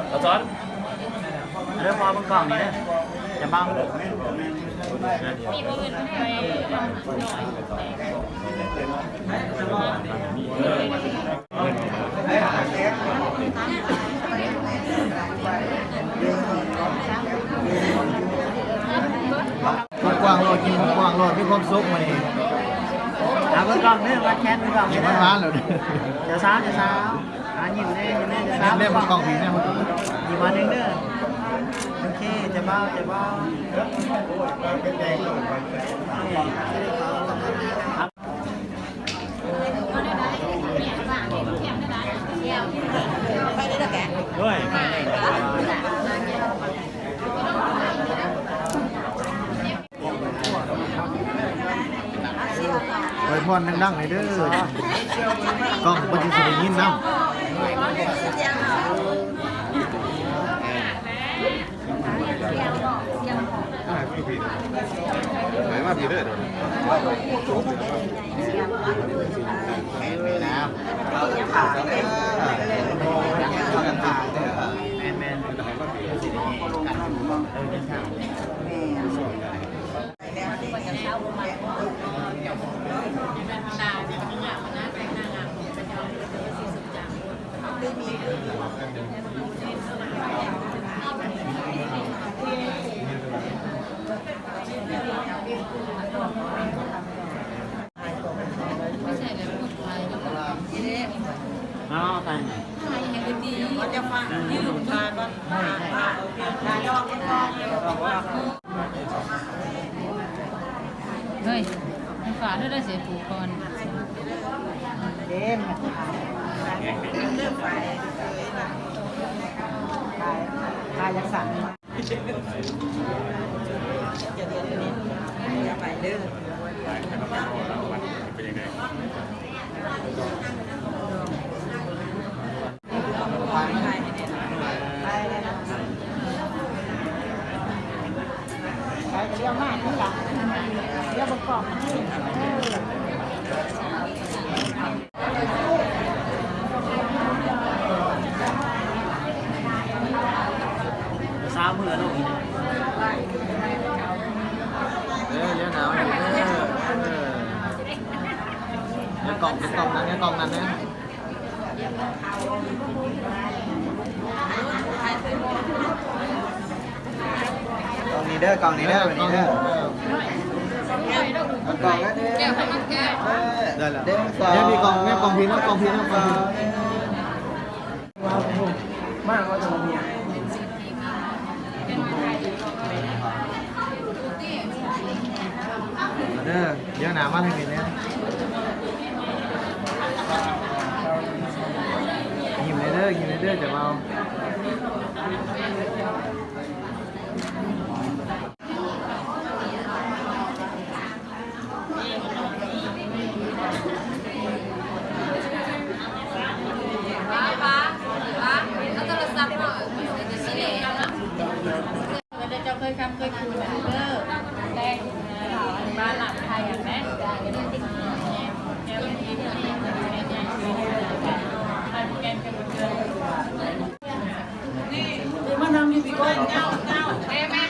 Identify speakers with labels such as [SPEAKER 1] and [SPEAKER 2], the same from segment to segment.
[SPEAKER 1] เราซ้อนเรื่องพอมันกล่องนี้เนี่ยจะบ้างมีคนอื่นไปทำหน่
[SPEAKER 2] อยกว้างโลดกินกว้างโลดมีความสุขมาดิ
[SPEAKER 1] เอากล่องเนี่ยวัดแค้นกล่องเนี่ย
[SPEAKER 2] ร้านเลย
[SPEAKER 1] เดี๋ยวเช้ายิ้มแน่เดี๋ยวเช้า
[SPEAKER 2] เล่มกล่องผีเนี่ยมัน
[SPEAKER 1] ยิ้มมาหนึ่งเด้อโอเคจะเบาด้วย
[SPEAKER 2] ไว้พรดังๆเลยเด้อกล้องมันจะสิได้ยินน้ำไหนมาพี่เด้อไม่น้ำ
[SPEAKER 1] แมนอ๋อไปไหนมันจะฟังยืมทานบ้าง
[SPEAKER 3] เฮ้ยมันฝาด้วยได้เสียผูกก่อน
[SPEAKER 1] เด่นเริ่มไปทายยักษ์สั่งจะเรียนนี้จะไปเด้อเป็นยังไงเรียวมากนี่จ้ะเรียวประกอบสาวมือลูกนี่
[SPEAKER 2] เยอะหนาวอยู่เด้อเนี่ยกล่องนั้นเนี่ยกล่องนั้นเนี่ยกล่องนี้เด้อกล่องนี้เด้อแบบนี้เด้อกล่องนั้นเด้อได้แล้วเนี่ยมีกล่องเนี่ยกล่องพีนะกล่องพีนะกล่องพีมากว่าจะมีเด้อเยอะหนามากเลยเนี่ยยิ้มเลยเด้อจะเมา
[SPEAKER 3] เคยคุยเด้อแต่บ้านหลังไทยอ่ะแม่นี่มาทำอยู่ปีก้อยเงาแม่แม่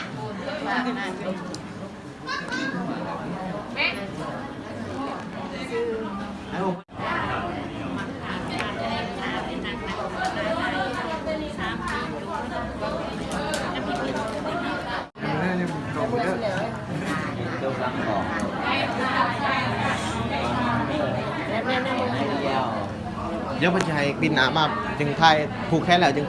[SPEAKER 2] เดี๋ยวพอจะให้บินหนามาจึงไทยผูกแค่แล้วจึง